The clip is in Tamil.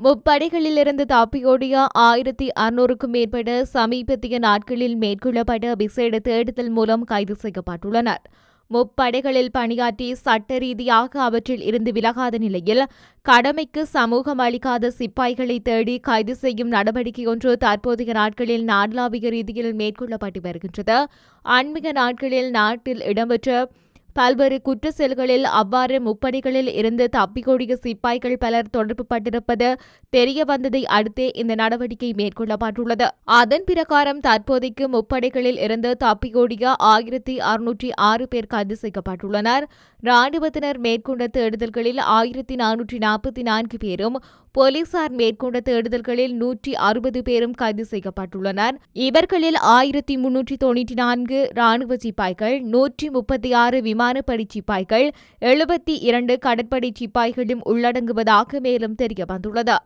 முப்படைகளிலிருந்து தப்பியோடிய 1600க்கும் மேற்பட்ட சமீபத்திய நாட்களில் மேற்கொள்ளப்பட்ட விசேட தேடுதல் மூலம் கைது செய்யப்பட்டுள்ளனர். முப்படைகளில் பணியாற்றி சட்ட ரீதியாக அவற்றில் இருந்து விலகாத நிலையில் கடமைக்கு சமூகம் அளிக்காத சிப்பாய்களை தேடி கைது செய்யும் நடவடிக்கை ஒன்று தற்போதைய நாட்களில் நாடளாவிய ரீதியில் மேற்கொள்ளப்பட்டு வருகின்றது. அண்மைய நாட்களில் நாட்டில் இடம்பெற்ற பல்வேறு குற்ற செயல்களில் அவ்வாறு முப்படைகளில் இருந்து தப்பிக்கோடிய சிப்பாய்கள் பலர் தொடர்பு பட்டிருப்பது தெரிய வந்ததை அடுத்தே இந்த நடவடிக்கை மேற்கொள்ளப்பட்டுள்ளது. அதன் பிரகாரம் தற்போதைக்கு முப்படைகளில் இருந்து தப்பிக்கோடிய 1606 பேர் கைது செய்யப்பட்டுள்ளனர். ராணுவத்தினர் மேற்கொண்ட தேடுதல்களில் 1444 பேரும், போலீசார் மேற்கொண்ட தேடுதல்களில் 160 பேரும் கைது செய்யப்பட்டுள்ளனர். இவர்களில் 1394 ராணுவ சிப்பாய்கள், 136 விமானப்படை சிப்பாய்கள், 72 கடற்படை சிப்பாய்களும் உள்ளடங்குவதாக மேலும் தெரியவந்துள்ளது.